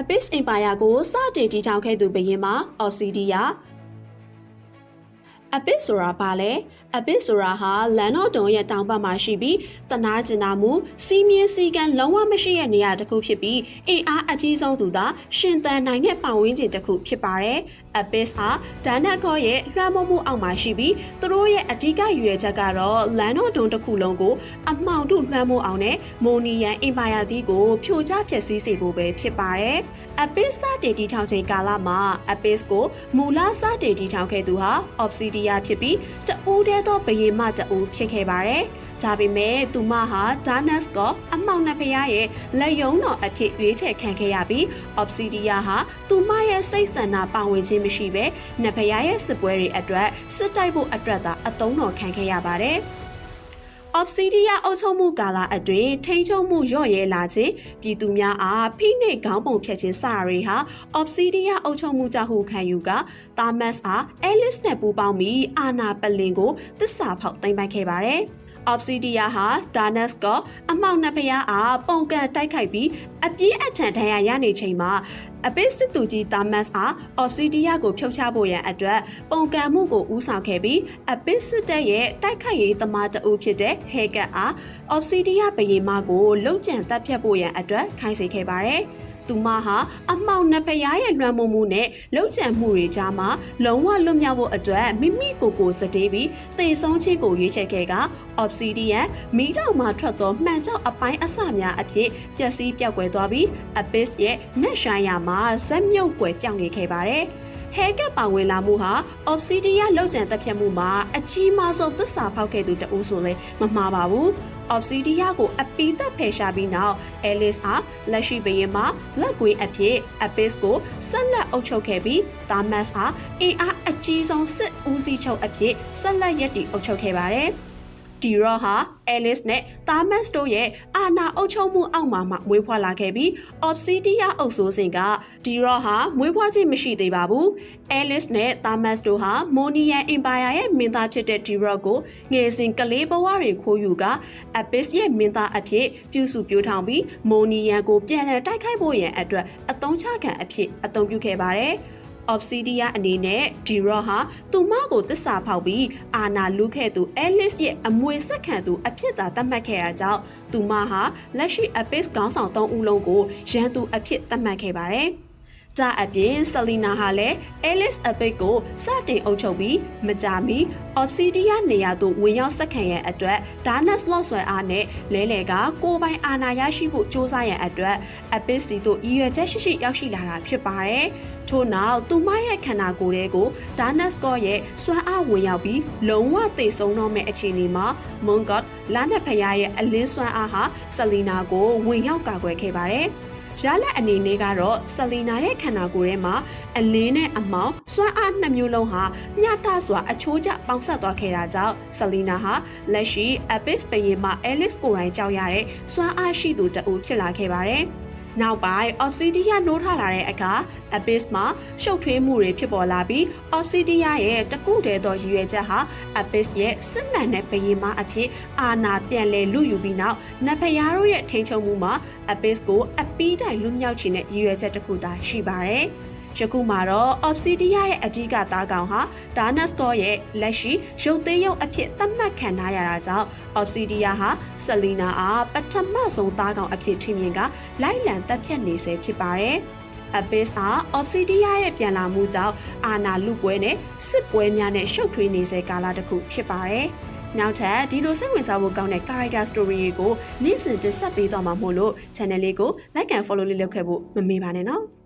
Abyss Empire ကိုစတင်တည်ထောင်ခဲ့သူဘုရင်မှာ Obsidia Abyss ဆိုတာဘာလဲ Abyss ဆိုတာဟာလန်တော့တုံရဲ့တောင်ဘက်မှာရှိပြီးတနာကျင်နာမှုစီးမြင်းစီကံလုံးဝမရှိတဲ့နေရာတစ်ခုဖြစ်ပြီးအင်အားအကြီးဆုံးသူသာရှင်သန်နိုင်တဲ့ပတ်ဝန်းကျင်တစ်ခုဖြစ်ပါတယ်။ Abyss ဟာဒါနက်ကောရဲ့လွှမ်းမိုးမှုအောက်မှာရှိပြီးသူတို့ရဲ့အဓိကရွေချက်ကတော့လန်တော့တုံတစ်ခုလုံးကိုအမှောင်တုလွှမ်းမိုးအောင်နဲ့မိုနီယန်အင်ပါယာကြီးကိုဖြိုချဖျက်ဆီးစေဖို့ပဲဖြစ်ပါတယ်။ Abyss စတင်တည်ထောင်ချိန်ကာလမှာ Abyss ကိုမူလစတင်တည်ထောင်ခဲ့သူဟာ Obsidia ဖြစ်ပြီးတဦးတည်းသောဘုရင်မတဦးဖြစ်ခဲ့ပါတယ်။ဒါပေမဲ့သူမဟာ Darkness ကအမှောင်နှစ်ဖျားရဲ့လက်ယုံတော်အဖြစ်ရွေးချယ်ခံခဲ့ရပြီး Obsidia ဟာသူမရဲ့စိတ်ဆန္ဒပါဝင်ခြင်းမရှိဘဲနှစ်ဖျားရဲ့စစ်ပွဲတွေအတွက်စစ်တိုက်ဖို့အတွက်သာအသုံးတော်ခံခဲ့ရပါတယ်။ Obsidia အုပ်ချုပ်မှုကာလအတွင်းထိန်းချုပ်မှုလျော့ရဲလာခြင်းပြည်သူများအားဖိနှိပ်ခေါင်းပုံဖြတ်ခြင်းစရာတွေဟာ Obsidia အုပ်ချုပ်မှုကြောင့်ဟုခံယူက Thamas အား Alice နဲ့ပူးပေါင်းပြီးအာနာပလင်ကိုသစ္စာဖောက်သိမ်းပိုက်ခဲ့ပါတယ်။ Obsidia ဟာ Darkness ကအမှောင်နှစ်ဖျားအားပုံကန်တိုက်ခိုက်ပြီးအပြင်းအထန်ဒဏ်ရာရနေချိန်မှာAbyss စစ်သူကြီး Thamas အား Obsidia ကိုဖြုတ်ချဖို့ရန်အတွက်ပုံကန်မှုကိုဦးဆောင်ခဲ့ပြီး Abyss စစ်တပ်ရဲ့တိုက်ခိုက်ရေးသမားတအုပ်ဖြစ်တဲ့ Heket အား Obsidia ဘုရင်မကိုလုံခြံတပ်ဖြတ်ဖို့ရန်အတွက်ခိုင်းစေခဲ့ပါတယ်။သူမဟာအမှောင်နှစ်ဖျားရဲ့လွှမ်းမိုးမှုနဲ့လုံခြံမှုတွေကြားမှာလုံးဝလွတ်မြောက်ဖို့အတွက်မိမိကိုစတေးပြီးသေဆုံးခြင်းကိုရွေးချယ်ခဲ့က Obsidian မီးတောင်မှထွက်သောမှန်ကြောက်အပိုင်းအစများအဖြစ်ပျက်စီးပြောက်ကွယ်သွားပြီး Abyss ရဲ့နက်ရှိုင်းရာမှာဇက်မြုပ်ကွယ်ပြောင်းနေခဲ့ပါတယ်။ Heket ပါဝင်လာမှုဟာ Obsidia လောက်ကျန်တပ်ဖြတ်မှုမှာအကြီးမားဆုံးသစ္စာဖောက်ခဲ့သူတဦးဆိုလည်းမမှားပါဘူး။ Obsidia ကိုအပီသက်ဖယ်ရှားပြီးနောက် Alice အားလက်ရှိဘုရင်မှာလက်ကွေးအဖြစ် Abyss ကိုဆက်လက်အုပ်ချုပ်ခဲ့ပြီး Thamas အားအင်အားအကြီးဆုံးစစ်ဦးစီးချုပ်အဖြစ်ဆက်လက်ရည်တည်အုပ်ချုပ်ခဲ့ပါတယ်။ T-Rock ဟာ Alice နဲ့ Thamas တို့ရဲ့အာဏာအုပ်ချုပ်မှုအောက်မှာမွေးဖွားလာခဲ့ပြီး Obsidia အုပ်စိုးစဉ်က T-Rock ဟာမွေးဖွားခြင်းမရှိသေးပါဘူး။ Alice နဲ့ Thamas တို့ဟာ Monian Empire ရဲ့မင်းသားဖြစ်တဲ့ T-Rock ကိုငယ်စဉ်ကလေးဘဝတွင်ခိုးယူက Abyss ရဲ့မင်းသားအဖြစ်ပြုစုပြောထောင်ပြီး Monian ကိုပြန်လည်တိုက်ခိုက်ဖို့ရန်အတွက်အသုံးချခံအဖြစ်အသုံးပြုခဲ့ပါတယ်။ Obsidia အနေနဲ့ T-Rock ဟာသူမကိုသစ္စာဖောက်ပြီးအာဏာလုခဲ့သူ Alice ရဲ့အမွေဆက်ခံသူအဖြစ်သာသတ်မှတ်ခဲ့တာကြောင့်သူမဟာလက်ရှိ Abyss ခေါင်းဆောင်3ဦးလုံးကိုရန်သူအဖြစ်သတ်မှတ်ခဲ့ပါတယ်။ဒါအပြင် Selena ဟာလည်း Alice Abyss ကိုစတင်အုပ်ချုပ်ပြီးမကြာမီ Obsidia နေရာသို့ဝင်ရောက်ဆက်ခံရန်အတွက် Darkness လော့ဆွဲအားနဲ့လဲလှယ်ကကိုယ်ပိုင်အာဏာရရှိဖို့စ조사ရန်အတွက် Abyss စီတို့ရည်ရွယ်ချက်ရှိရောက်ရှိလာတာဖြစ်ပါတယ်။ထို့နောက်သူမရဲ့ခန္ဓာကိုယ်တွေကို Darkness ရဲ့စွမ်းအားဝင်ရောက်ပြီးလုံးဝသိဆုံးတော့မယ့်အခြေအနေမှာ Moon God လာနက်ဖျားရဲ့အလင်းစွမ်းအားဟာ Selena ကိုဝင်ရောက်ကာကွယ်ခဲ့ပါတယ်။ရလက်အနေနဲ့ကတော့ Selena ရဲ့ခန္ဓာကိုယ်ထဲမှာအလင်းနဲ့အမောင်စွမ်းအားနှစ်မျိုးလုံးဟာမျှတစွာအချိုးကျပေါင်းစပ်သွားခဲ့တာကြောင့် Selena ဟာလက်ရှိ Abyss ဘုရင်မ Alice ကိုယ်တိုင်ကြောက်ရတဲ့စွမ်းအားရှိသူတဦးဖြစ်လာခဲ့ပါတယ်။နောက်ပိုင်း Obsidia နိုးထလာတဲ့အခါ Abyss မှာရှုပ်ထွေးမှုတွေဖြစ်ပေါ်လာပြီး Obsidia ရဲ့တကုတည်းသောရည်ရွယ်ချက်ဟာ Abyss ရဲ့စစ်မှန်တဲ့ဘုရင်မအဖြစ်အာဏာပြန်လည်လုယူပြီးနောက်နတ်ဖျားတို့ရဲ့ထိန်းချုပ်မှုမှာ Abyss ကိုအပီးတိုင်လွတ်မြောက်ခြင်းနဲ့ရည်ရွယ်ချက်တစ်ခုသာရှိပါတယ်။ယခုမှာတော့ Obsidia ရဲ့အကြီးကသားကောင်ဟာ Darkness ရဲ့လက်ရှိရုပ်သေးရုပ်အဖြစ်သတ်မှတ်ခံထားရတာကြောင့် Obsidia ဟာ Selena အားပထမဆုံးသားကောင်အဖြစ်ထင်မြင်ကလိုက်လံတပ်ဖြတ်နေစေဖြစ်ပါတယ်။ Abyss ဟာ Obsidia ရဲ့ပြန်လာမှုကြောင့်အာဏာလုပွဲနဲ့စစ်ပွဲများနဲ့ရှုပ်ထွေးနေစေကာလတစ်ခုဖြစ်ပါတယ်။နောက်ထပ်ဒီလိုစိတ်ဝင်စားဖို့ကောင်းတဲ့ character story တွေကိုနေ့စဉ်တင်ဆက်ပေးသွားမှာမို့လို့ channel လေးကို like and follow လေးလုပ်ခဲ့ဖို့မမေ့ပါနဲ့နော်။